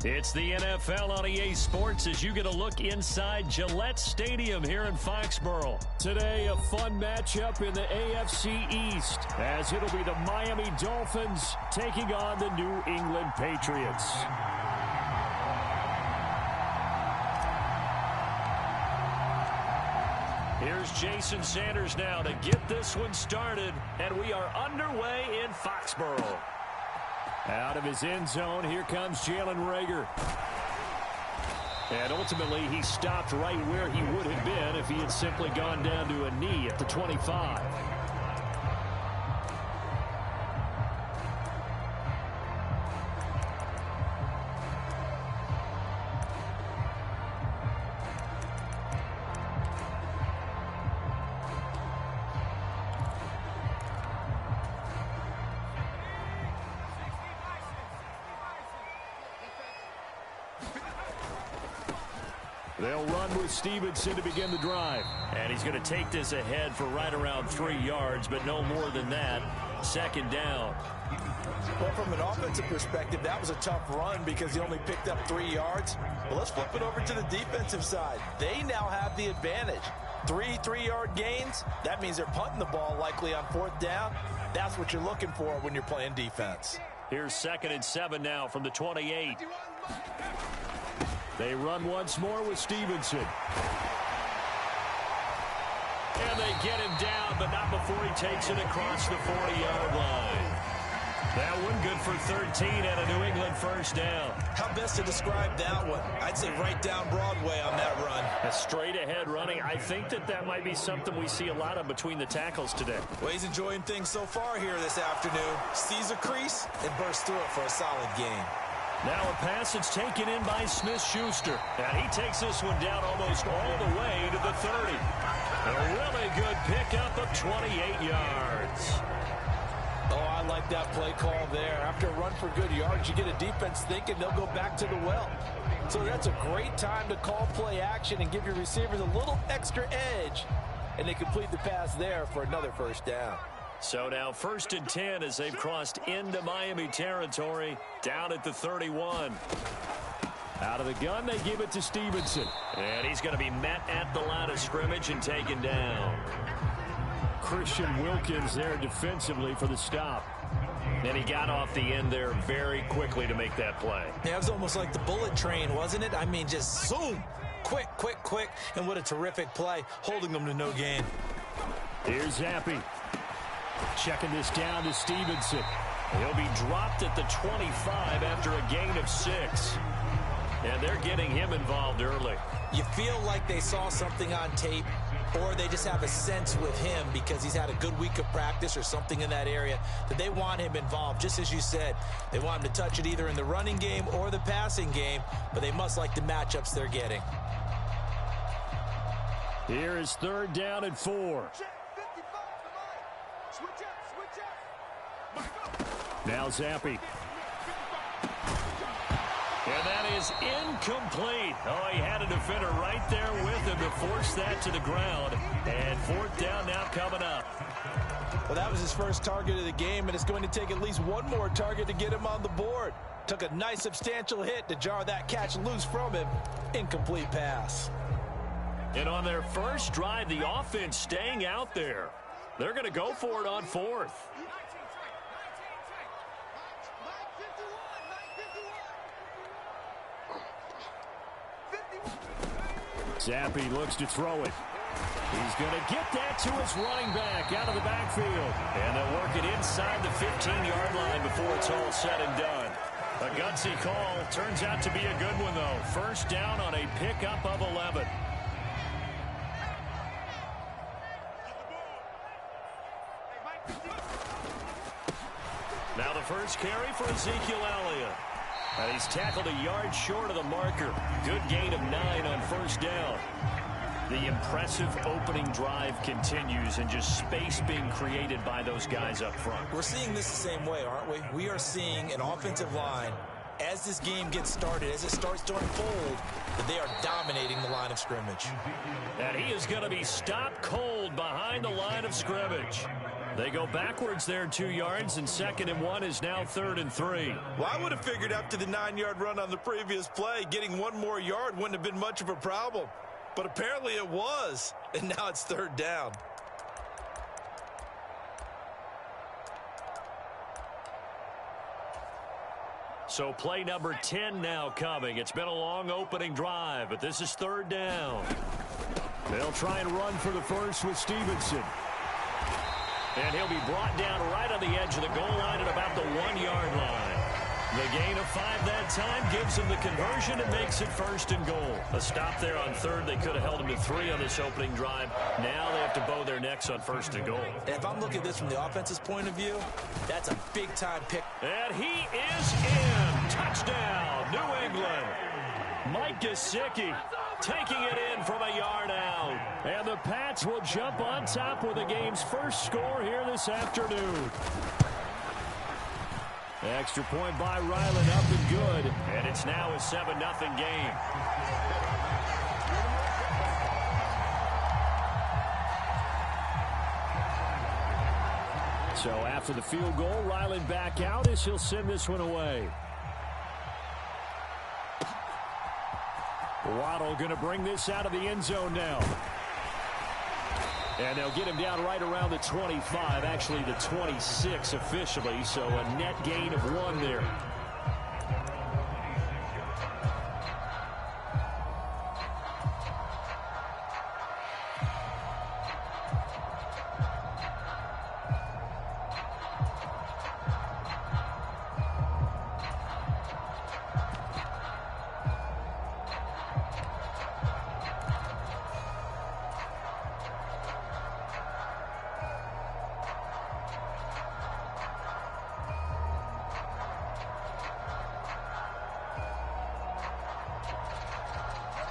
It's the NFL on EA Sports as you get a look inside Gillette Stadium here in Foxborough. Today, a fun matchup in the AFC East as it'll be the Miami Dolphins taking on the New England Patriots. Here's Jason Sanders now to get this one started, and we are underway in Foxborough. Out of his end zone, here comes Jalen Reagor. And ultimately, he stopped right where he would have been if he had simply gone down to a knee at the 25. They'll run with Stevenson to begin the drive. And he's going to take this ahead for right around 3 yards, but no more than that. Second down. Well, from an offensive perspective, that was a tough run because he only picked up 3 yards. But let's flip it over to the defensive side. They now have the advantage. 3 3-yard gains, that means they're punting the ball likely on 4th down. That's what you're looking for when you're playing defense. Here's 2nd and 7 now from the 28. They run once more with Stevenson. And they get him down, but not before he takes it across the 40-yard line. That one good for 13 and a New England first down. How best to describe that one? I'd say right down Broadway on that run. A straight ahead running. I think that might be something we see a lot of between the tackles today. Well, he's enjoying things so far here this afternoon. Sees a crease and bursts through it for a solid gain. Now a pass that's taken in by Smith-Schuster. And he takes this one down almost all the way to the 30. A really good pickup of 28 yards. Oh, I like that play call there. After a run for good yards, you get a defense thinking they'll go back to the well. So that's a great time to call play action and give your receivers a little extra edge. And they complete the pass there for another first down. So now 1st and 10 as they've crossed into Miami territory, down at the 31. Out of the gun, they give it to Stevenson. And he's going to be met at the line of scrimmage and taken down. Christian Wilkins there defensively for the stop. And he got off the end there very quickly to make that play. Yeah, it was almost like the bullet train, wasn't it? I mean, just zoom. Quick, quick, quick. And what a terrific play, holding them to no gain. Here's Zappi. Checking this down to Stevenson. He'll be dropped at the 25 after a gain of 6. And they're getting him involved early. You feel like they saw something on tape, or they just have a sense with him because he's had a good week of practice or something in that area that they want him involved. Just as you said, they want him to touch it either in the running game or the passing game, but they must like the matchups they're getting. Here is 3rd down and 4. Now Zappi. And that is incomplete. Oh, he had a defender right there with him to force that to the ground. And 4th down now coming up. Well, that was his first target of the game, and it's going to take at least one more target to get him on the board. Took a nice substantial hit to jar that catch loose from him. Incomplete pass. And on their first drive, the offense staying out there. They're going to go for it on 4th. Zappi looks to throw it. He's going to get that to his running back out of the backfield. And they'll work it inside the 15-yard line before it's all said and done. A gutsy call. Turns out to be a good one, though. First down on a pickup of 11. Now the first carry for Ezekiel Elliott. And he's tackled a yard short of the marker. Good gain of 9 on 1st down. The impressive opening drive continues and just space being created by those guys up front. We're seeing this the same way, aren't we? We are seeing an offensive line, as this game gets started, as it starts to unfold, that they are dominating the line of scrimmage. And he is going to be stopped cold behind the line of scrimmage. They go backwards there 2 yards, and 2nd and 1 is now 3rd and 3. Well, I would have figured after the 9-yard run on the previous play, getting 1 more yard wouldn't have been much of a problem. But apparently it was, and now it's 3rd down. So play number 10 now coming. It's been a long opening drive, but this is 3rd down. They'll try and run for the first with Stevenson. And he'll be brought down right on the edge of the goal line at about the 1-yard line. The gain of 5 that time gives him the conversion and makes it 1st and goal. A stop there on 3rd. They could have held him to 3 on this opening drive. Now they have to bow their necks on 1st and goal. And if I'm looking at this from the offense's point of view, that's a big-time pick. And he is in. Touchdown, New England. Mike Gesicki taking it in from a yard out. And the Pats will jump on top with the game's first score here this afternoon. Extra point by Ryland, up and good. And it's now a 7-0 game. So after the field goal, Ryland back out as he'll send this one away. Waddle going to bring this out of the end zone now. And they'll get him down right around the 25, actually the 26 officially, so a net gain of 1 there.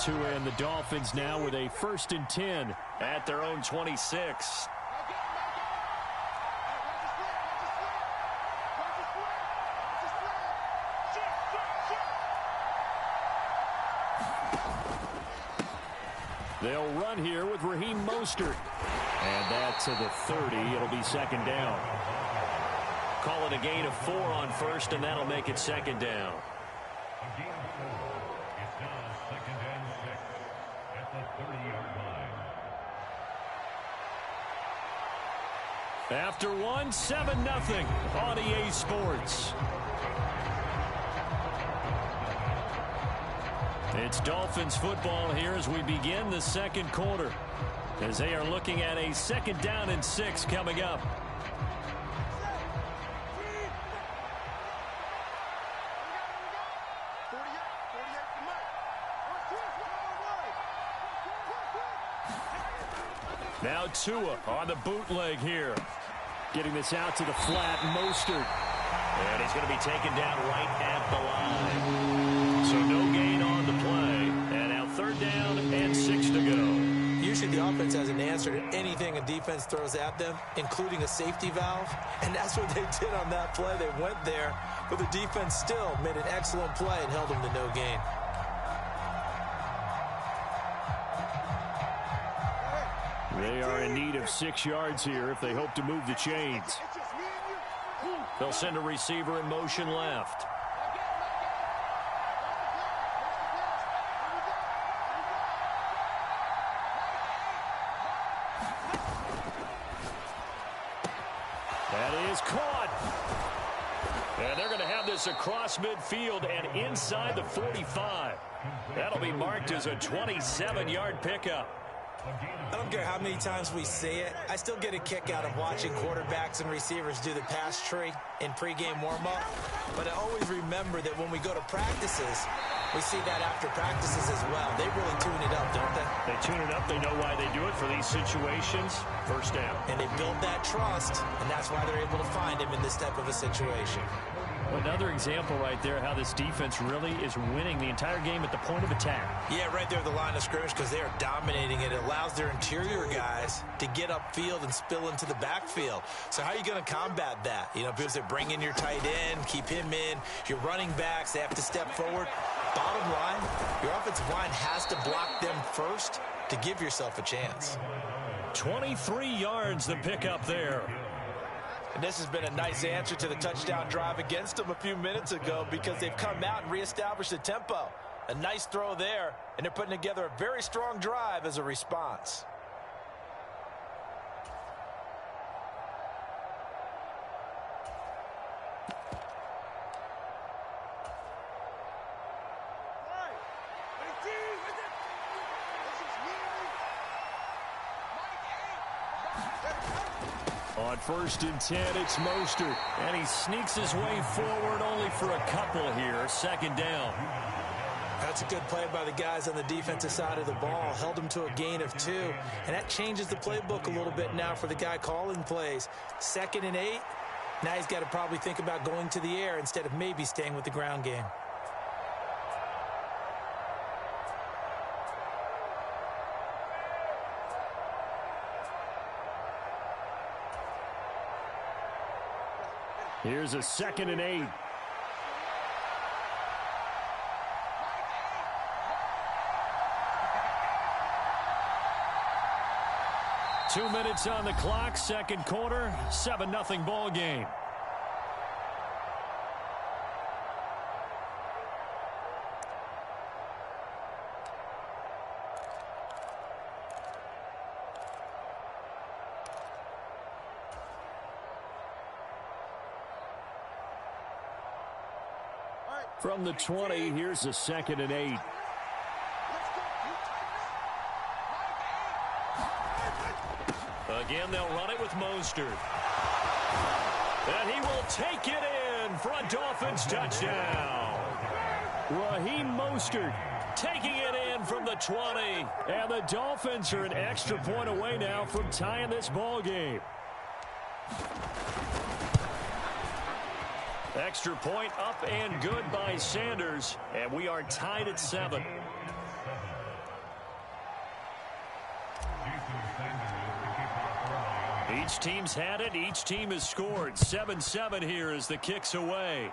And the Dolphins now with a 1st and 10 at their own 26. They'll run here with Raheem Mostert. And that to the 30. It'll be 2nd down. Call it a gain of 4 on 1st, and that'll make it 2nd down. After 1, 7-0 on EA Sports. It's Dolphins football here as we begin the 2nd quarter, as they are looking at a 2nd down and 6 coming up. Now Tua on the bootleg here. Getting this out to the flat, Mostert. And he's going to be taken down right at the line. So no gain on the play. And now 3rd down and 6 to go. Usually the offense has an answer to anything a defense throws at them, including a safety valve. And that's what they did on that play. They went there, but the defense still made an excellent play and held them to no gain. They are in need of 6 yards here if they hope to move the chains. They'll send a receiver in motion left. That is caught. And they're going to have this across midfield and inside the 45. That'll be marked as a 27-yard pickup. I don't care how many times we say it, I still get a kick out of watching quarterbacks and receivers do the pass tree in pregame warm-up. But I always remember that when we go to practices, we see that after practices as well. They really tune it up, don't they? They tune it up. They know why they do it for these situations. 1st down. And they build that trust, and that's why they're able to find him in this type of a situation. Another example right there how this defense really is winning the entire game at the point of attack. Yeah, right there at the line of scrimmage because they are dominating it. It allows their interior guys to get upfield and spill into the backfield. So how are you going to combat that? You know, because they bring in your tight end, keep him in. Your running backs, they have to step forward. Bottom line, your offensive line has to block them first to give yourself a chance. 23 yards the pickup there. And this has been a nice answer to the touchdown drive against them a few minutes ago because they've come out and reestablished the tempo. A nice throw there, and they're putting together a very strong drive as a response. On 1st and 10, it's Mostert. And he sneaks his way forward only for a couple here. 2nd down. That's a good play by the guys on the defensive side of the ball. Held them to a gain of 2. And that changes the playbook a little bit now for the guy calling plays. 2nd and 8. Now he's got to probably think about going to the air instead of maybe staying with the ground game. Here's a 2nd and 8. Two minutes on the clock, 2nd quarter, 7-0 ball game. From the 20, here's a 2nd and 8. Again, they'll run it with Mostert. And he will take it in for a Dolphins touchdown. Raheem Mostert taking it in from the 20. And the Dolphins are an extra point away now from tying this ball game. Extra point up and good by Sanders, and we are tied at 7. Each team's had it. Each team has scored. 7-7 here as the kick's away.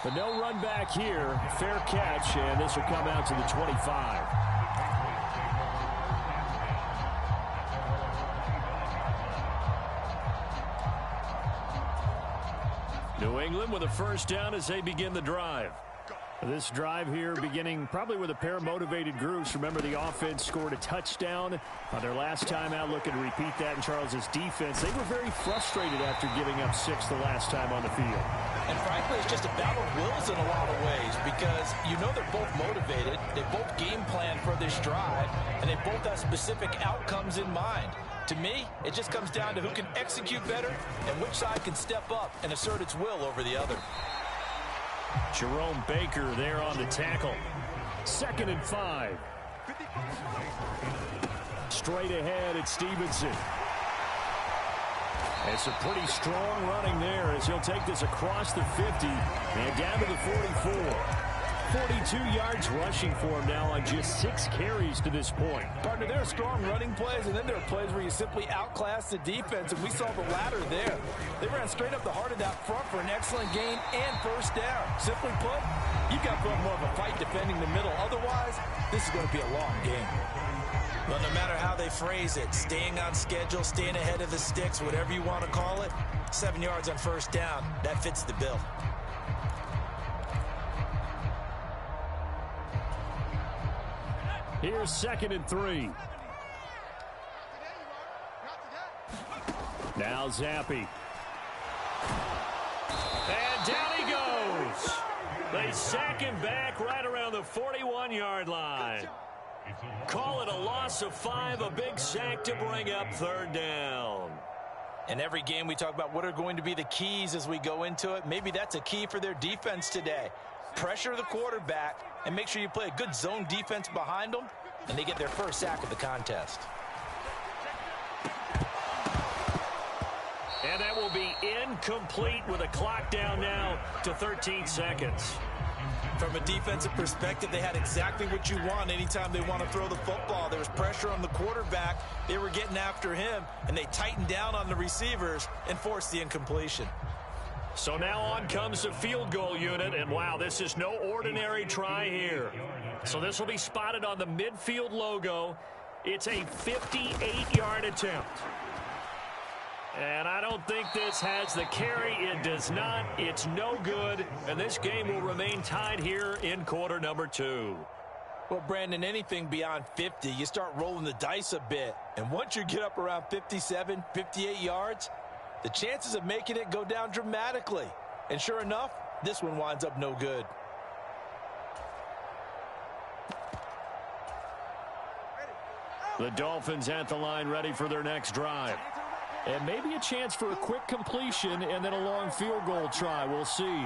But no run back here. Fair catch, and this will come out to the 25. New England with a 1st down as they begin the drive. This drive here beginning probably with a pair of motivated groups. Remember, the offense scored a touchdown on their last time out, looking to repeat that in Charles's defense. They were very frustrated after giving up 6 the last time on the field. And frankly, it's just a battle of wills in a lot of ways because you know they're both motivated. They both game plan for this drive, and they both have specific outcomes in mind. To me, it just comes down to who can execute better and which side can step up and assert its will over the other. Jerome Baker there on the tackle. 2nd and 5. Straight ahead at Stevenson. It's a pretty strong running there as he'll take this across the 50 and down to the 44. 42 yards rushing for him now on just 6 carries to this point. Partner, there are strong running plays, and then there are plays where you simply outclass the defense, and we saw the latter there. They ran straight up the heart of that front for an excellent gain and 1st down. Simply put, you've got to put more of a fight defending the middle. Otherwise, this is going to be a long game. But no matter how they phrase it, staying on schedule, staying ahead of the sticks, whatever you want to call it, 7 yards on 1st down, that fits the bill. Here's 2nd and 3. Now Zappi. And down he goes. They sack him back right around the 41-yard line. Call it a loss of 5, a big sack to bring up 3rd down. In every game we talk about what are going to be the keys as we go into it. Maybe that's a key for their defense today. Pressure the quarterback and make sure you play a good zone defense behind them, and they get their 1st sack of the contest. And that will be incomplete with a clock down now to 13 seconds. From a defensive perspective, they had exactly what you want anytime they want to throw the football. There was pressure on the quarterback. They were getting after him, and they tightened down on the receivers and forced the incompletion. So now on comes the field goal unit, and wow, this is no ordinary try here. So this will be spotted on the midfield logo. It's a 58-yard attempt. And I don't think this has the carry. It does not. It's no good. And this game will remain tied here in quarter number 2. Well, Brandon, anything beyond 50, you start rolling the dice a bit. And once you get up around 57, 58 yards, the chances of making it go down dramatically. And sure enough, this one winds up no good. The Dolphins at the line ready for their next drive. And maybe a chance for a quick completion and then a long field goal try. We'll see.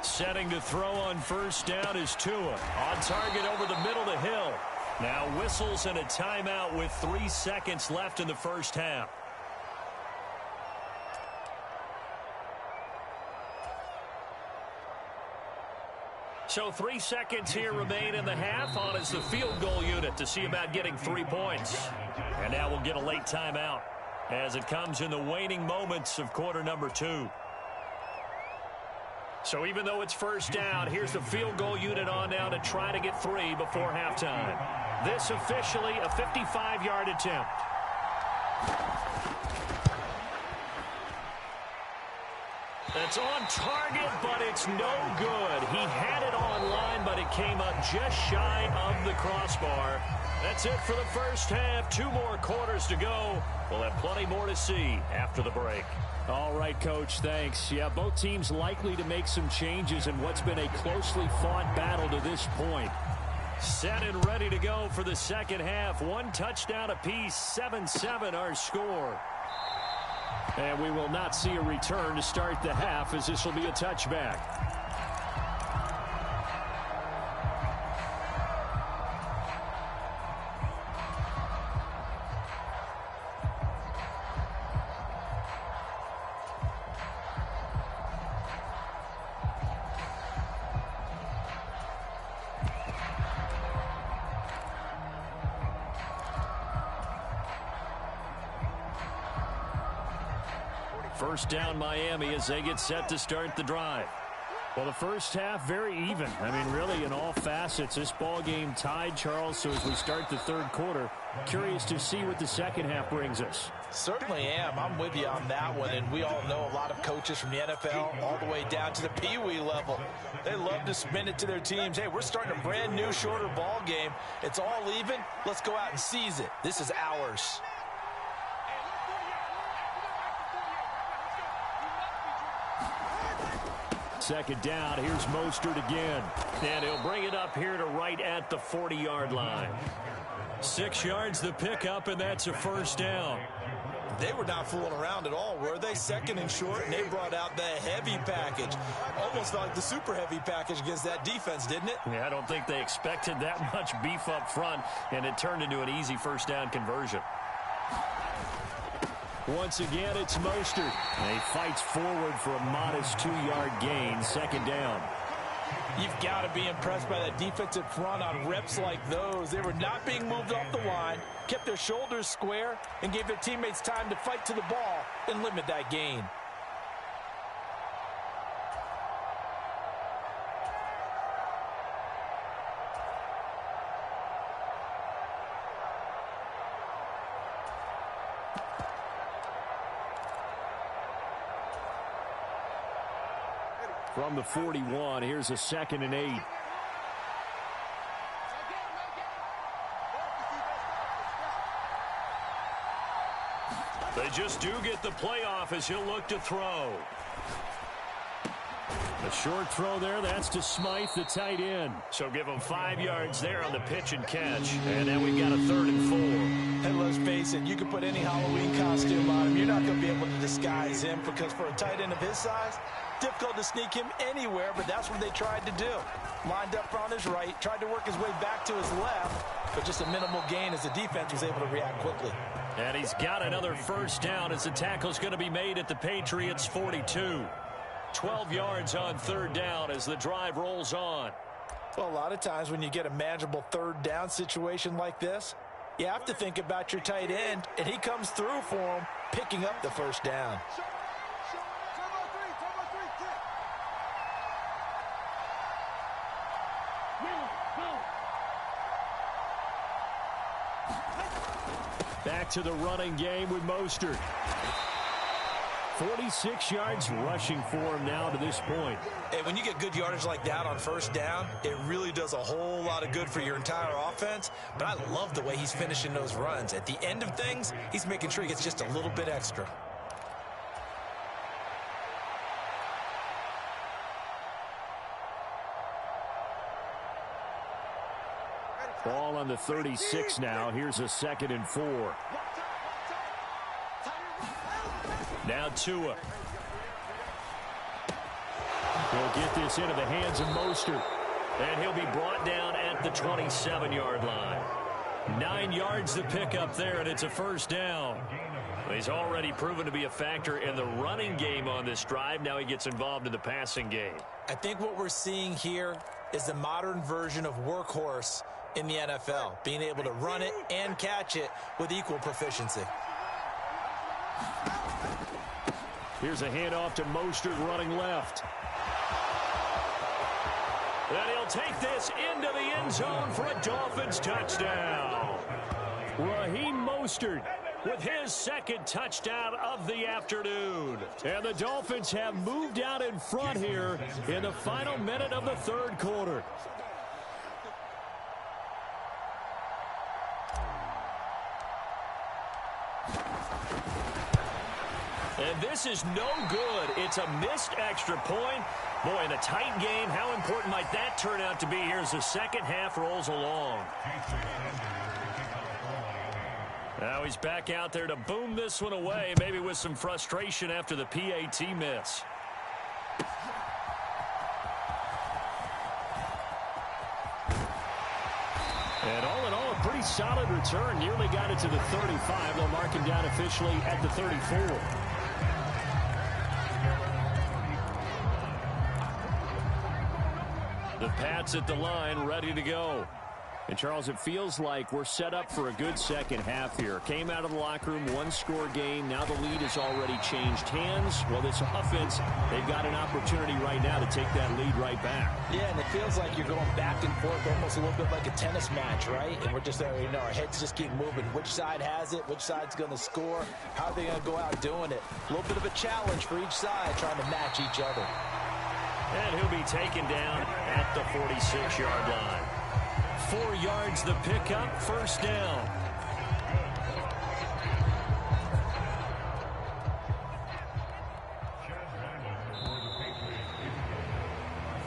Setting to throw on first down is Tua. On target over the middle to Hill. Now whistles and a timeout with 3 seconds left in the first half. So 3 seconds here remain in the half. On is the field goal unit to see about getting 3 points. And now we'll get a late timeout as it comes in the waning moments of quarter number 2. So even though it's first down, here's the field goal unit on now to try to get 3 before halftime. This officially a 55-yard attempt. It's on target, but it's no good. He had it on line, but it came up just shy of the crossbar. That's it for the first half. 2 more quarters to go. We'll have plenty more to see after the break. All right, Coach, thanks. Yeah, both teams likely to make some changes in what's been a closely fought battle to this point. Set and ready to go for the second half. 1 touchdown apiece, 7-7 our score. And we will not see a return to start the half, as this will be a touchback. First down Miami as they get set to start the drive. Well, the first half, very even. I mean, really, in all facets, this ball game tied, Charles. So as we start the third quarter, curious to see what the second half brings us. Certainly am. I'm with you on that one. And we all know a lot of coaches from the NFL all the way down to the Pee-wee level. They love to spin it to their teams. Hey, we're starting a brand new, shorter ball game. It's all even. Let's go out and seize it. This is ours. Second down, here's Mostert again. And he'll bring it up here to right at the 40-yard line. 6 yards the pickup, and that's a first down. They were not fooling around at all, were they? Second and short, and they brought out the heavy package. Almost like the super heavy package against that defense, didn't it? Yeah, I don't think they expected that much beef up front, and it turned into an easy first down conversion. Once again, it's Mostert. And he fights forward for a modest 2-yard gain. Second down. You've got to be impressed by that defensive front on reps like those. They were not being moved off the line, kept their shoulders square, and gave their teammates time to fight to the ball and limit that gain. From the 41, here's a 2nd and 8. They just do get the playoff as he'll look to throw. A short throw there. That's to Smythe, the tight end. So give him 5 yards there on the pitch and catch. And then we've got a 3rd and 4. And let's face it, you can put any Halloween costume on him. You're not going to be able to disguise him because for a tight end of his size, difficult to sneak him anywhere, but that's what they tried to do. Lined up on his right, tried to work his way back to his left, but just a minimal gain as the defense was able to react quickly. And he's got another first down as the tackle's going to be made at the Patriots' 42. 12 yards on 3rd down as the drive rolls on. Well, a lot of times when you get a manageable 3rd down situation like this, you have to think about your tight end, and he comes through for him, picking up the first down. back to the running game with Mostert. 46 yards rushing for him now to this point. Hey, when you get good yardage like that on first down, it really does a whole lot of good for your entire offense. But I love the way he's finishing those runs. At the end of things, he's making sure he gets just a little bit extra. Ball on the 36 now. Here's a 2nd and 4. Now Tua. He'll get this into the hands of Mostert. And he'll be brought down at the 27-yard line. 9 yards to pick up there, and it's a first down. He's already proven to be a factor in the running game on this drive. Now he gets involved in the passing game. I think what we're seeing here is the modern version of workhorse in the NFL, being able to run it and catch it with equal proficiency. Here's a handoff to Mostert running left. And he'll take this into the end zone for a Dolphins touchdown. Raheem Mostert with his 2nd touchdown of the afternoon. And the Dolphins have moved out in front here in the final minute of the 3rd quarter. And this is no good. It's a missed extra point. Boy, in a tight game, how important might that turn out to be here as the second half rolls along? Now he's back out there to boom this one away, maybe with some frustration after the PAT miss. And all in all, a pretty solid return. Nearly got it to the 35. They'll mark him down officially at the 34. The Pats at the line, ready to go. And, Charles, it feels like we're set up for a good second half here. Came out of the locker room, one-score game. Now the lead has already changed hands. Well, this offense, they've got an opportunity right now to take that lead right back. Yeah, and it feels like you're going back and forth, almost a little bit like a tennis match, right? And we're just, our heads just keep moving. Which side has it? Which side's going to score? How are they going to go out doing it? A little bit of a challenge for each side, trying to match each other. And he'll be taken down at the 46-yard line. 4 yards the pickup, first down.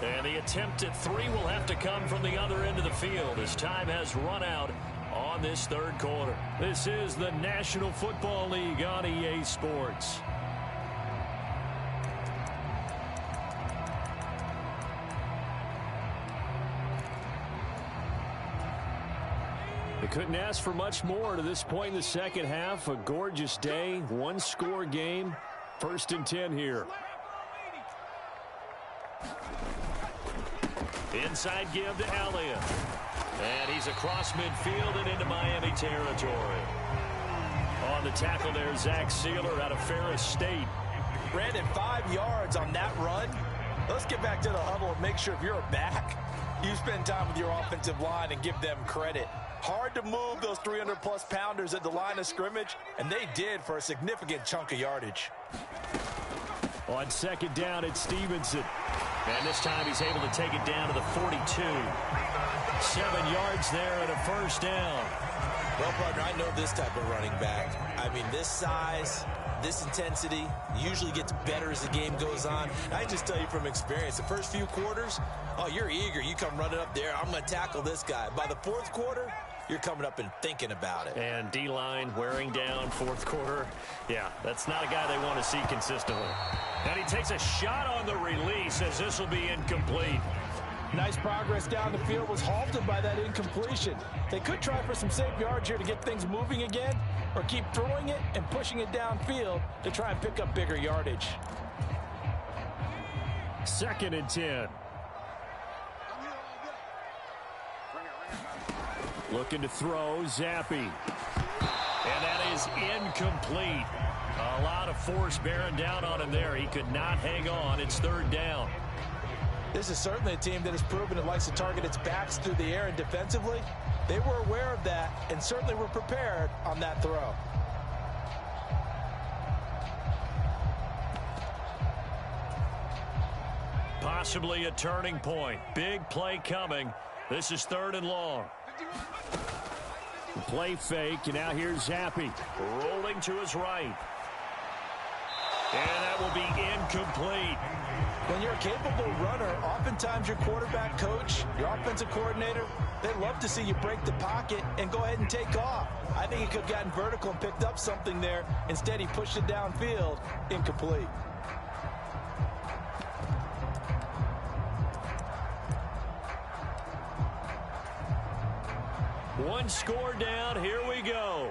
And the attempt at 3 will have to come from the other end of the field as time has run out on this 3rd quarter. This is the National Football League on EA Sports. They couldn't ask for much more to this point in the second half. A gorgeous day, one-score game. 1st and 10 here. Inside give to Elliott. And he's across midfield and into Miami territory. On the tackle there, Zach Sealer out of Ferris State. Brandon, 5 yards on that run. Let's get back to the huddle and make sure if you're a back, you spend time with your offensive line and give them credit. Hard to move those 300-plus pounders at the line of scrimmage, and they did for a significant chunk of yardage. On 2nd down, it's Stevenson. And this time he's able to take it down to the 42. 7 yards there and a first down. Well, partner, I know this type of running back. I mean, this size, this intensity usually gets better as the game goes on. I just tell you from experience, the first few quarters, oh, you're eager. You come running up there, I'm going to tackle this guy. By the 4th quarter, you're coming up and thinking about it. And D-line wearing down 4th quarter. Yeah, that's not a guy they want to see consistently. And he takes a shot on the release as this will be incomplete. Nice progress down the field was halted by that incompletion. They could try for some safe yards here to get things moving again, or keep throwing it and pushing it downfield to try and pick up bigger yardage. 2nd and 10. Looking to throw, Zappi. And that is incomplete. A lot of force bearing down on him there. He could not hang on. It's 3rd down. This is certainly a team that has proven it likes to target its backs through the air and defensively. They were aware of that and certainly were prepared on that throw. Possibly a turning point. Big play coming. This is 3rd and long. The play fake, and now here's Zappi. Rolling to his right. And that will be incomplete. When you're a capable runner, oftentimes your quarterback coach, your offensive coordinator, they love to see you break the pocket and go ahead and take off. I think he could have gotten vertical and picked up something there. Instead, he pushed it downfield. Incomplete. One score down. Here we go.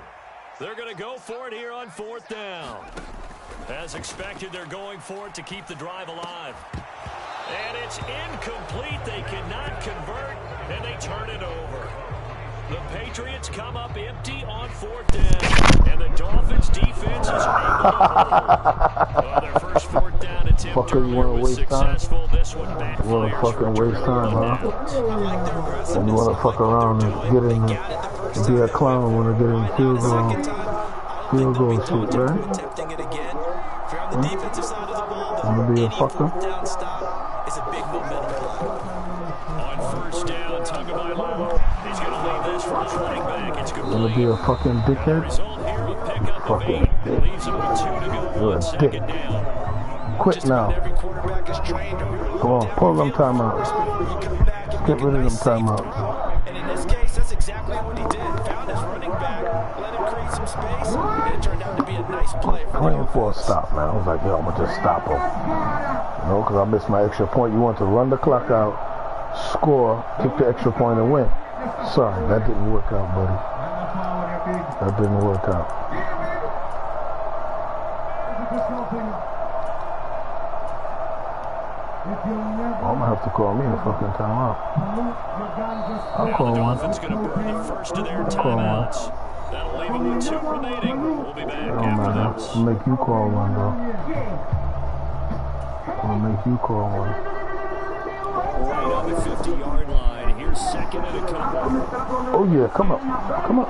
They're going to go for it here on 4th down. As expected, they're going for it to keep the drive alive. And it's incomplete. They cannot convert, and they turn it over. The Patriots come up empty on 4th down, and the Dolphins defense is able to hold. Well, their first 4th down attempt earlier was successful. This one backfires. You want to fucking waste time, huh? And you want to fuck around and get in and be a clown when I get in field goal shoot, right? I'm going to be a fucker. On 1st down, Tagovailoa. He's going to leave this for his running back. It's complete. I'm going to be a fucking dickhead. Result here, a pickup of 8. Leaves him with 2 to go on 2nd down. Quit now. Come on, pull them timeouts. Get rid of them timeouts. And in this case, that's exactly what he did. Found his running back, let him create some space, and it turned out to be a nice play for Praying for a stop, man. I was like, yo, I'm going to just stop him. You know, because I missed my extra point. You want to run the clock out, score, kick the extra point, and win. Sorry, that didn't work out, buddy. That didn't work out. I'm gonna have to call me a fucking timeout. I'll call The one. Dolphins going to burn the first of their timeouts. That'll leave them with 2 remaining. We'll be back after this. I'll make you call one, though. I'll make you call one. Right on the 50-yard line. Here's 2nd and a couple. Oh yeah, come up. Come up.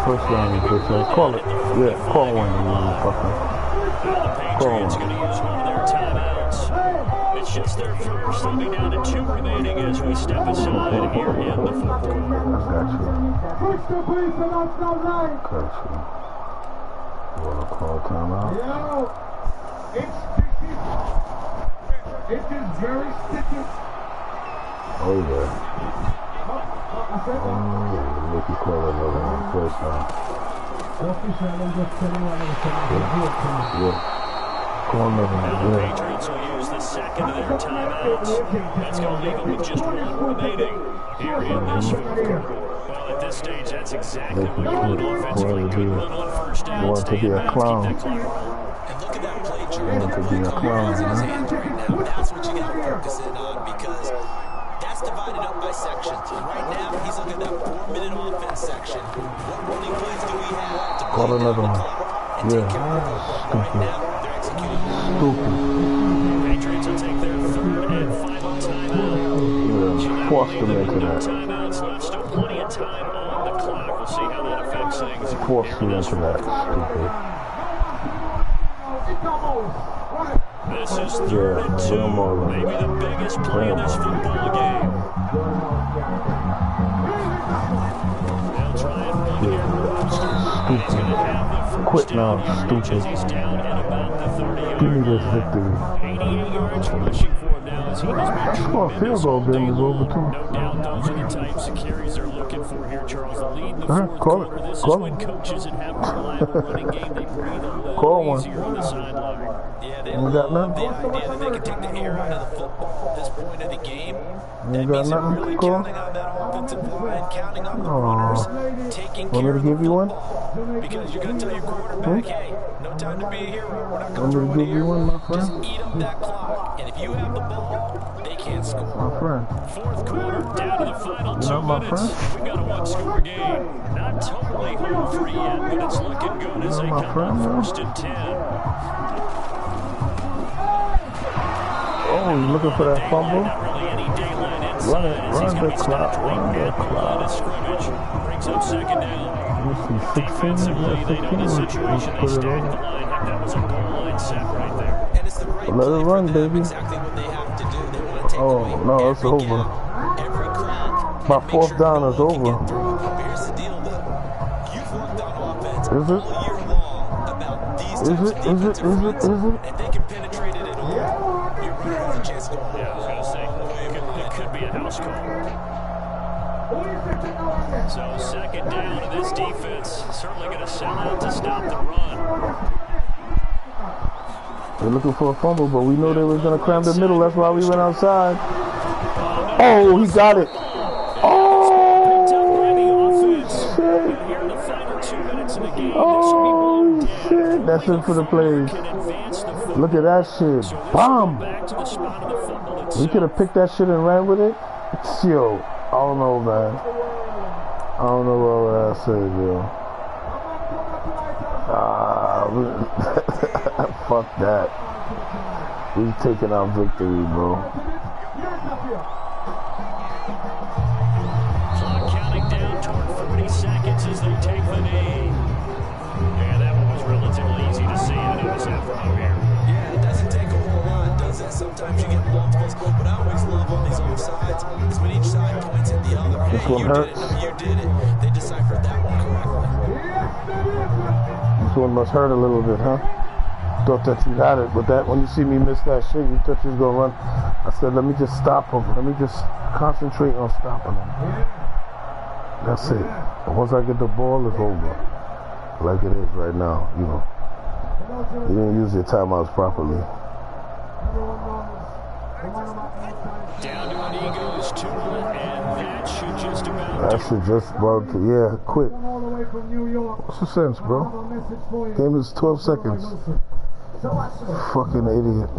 First round, call it. Yeah, call one, you motherfucker. The Patriots going to use one of their timeouts. It's just their first. They'll be down to 2 remaining as we step aside here in the 4th quarter. Got you. You want to call timeout? It is very sticky. Oh yeah. Oh yeah, make you call another one first time. Yeah. Call another one. Now the Patriots will use the 2nd of their timeouts. That's going to leave them with just 1 remaining here in this 4th quarter. Well, at this stage, that's exactly what you want offensively. Good run on 1st down. Want to be a clown. And look at that play, Drew. Want to be a clown, In his man. hands right now. That's what you got to focus in on because that's divided up by sections. And right now, he's looking at that 4-minute offense section. What running plays do we have to Call play another down the one. clock and take care of the football? Right now, they're executing. Stupid. Patriots will take their 3rd and final timeout. Yeah, forced them into No that. timeouts left. Still plenty of time on the clock. We'll see how that affects things. Forced them into that. Stupid. This is 3rd and 2. Maybe the biggest play of this football game. They'll try and run here. He's going to have the first Quit down now, yardage stupid. as he's down at about the 30-yard Give me this line. victory. 88 yards rushing for him now as he has been Well, tremendous field goal all day game is over, long. too. No doubt those are the types of carries they're looking for here, Charles. The lead in the Go ahead, 4th call it. quarter. This Call is when it. coaches that have a reliable running game, they breathe a little Call one. easier on the sideline. Yeah, they You got love nothing? the idea that they can take the air out of the football at this point of the game. You That got means they're nothing really to call? counting on that offensive line, counting on the Aw. runners, taking Want me care to of the give you one? football. Because you're going to tell your quarterback, hey, no time to be a hero. We're not going Want to me to throw it give you here. one, my Just friend? eat up that clock. And if you have the ball, they can't score. My friend. 4th quarter, down to the final 2 not my minutes. friend? We've got a 1-score game. Not totally home free yet, but it's looking good as they my come friend, up man. 1st and 10. Oh, you looking for that fumble? Not really any daylight inside. Run it, as he's run gonna the be stopped clock, right run the at the line of clock. scrimmage. Brings up 2nd down. Let me Defensively, they know the situation. They stacked the line. Heck, that was a goal line set right there. And it's the right Let it run, baby. Exactly what they have to do. They want to take away no, it's over. every crack. My fourth down is over. Here's the deal, though. You've worked on offense Is it? all year long about these types of defensive fronts, and they can penetrate it at all. Your runner has a chance to go. Yeah, I was going to say, it could be a house call. So second down, and this defense certainly going to sell out to stop the run. They're looking for a fumble, but we knew they was going to cram the middle. That's why we went outside. Oh, he got it. Oh, shit. Oh, shit. That's it for the plays. Look at that shit. Bomb. We could have picked that shit and ran with it. Yo, I don't know, man. I don't know what I said, yo. Fuck that. We taking our victory, bro. Clock counting down toward 40 seconds as they take the knee. Yeah, that one was relatively easy to see. I noticed that from over here. Yeah, it doesn't take a whole lot, does it? Sometimes you get multiples, but I always love on these offsides is when each side points at the other. Hey, you did it. No, you did it. They deciphered that one correctly. This one must hurt a little bit, huh? Thought that you got it, but that when you see me miss that shit, you thought you was gonna run. I said, let me just stop him. Let me just concentrate on stopping him. That's it. And once I get the ball, it's over. Like it is right now, you know. You didn't use your timeouts properly. Down to an Eagles 2, and that should just about That should just about, yeah, quit. What's the sense, bro? Game is 12 seconds. Fucking idiot.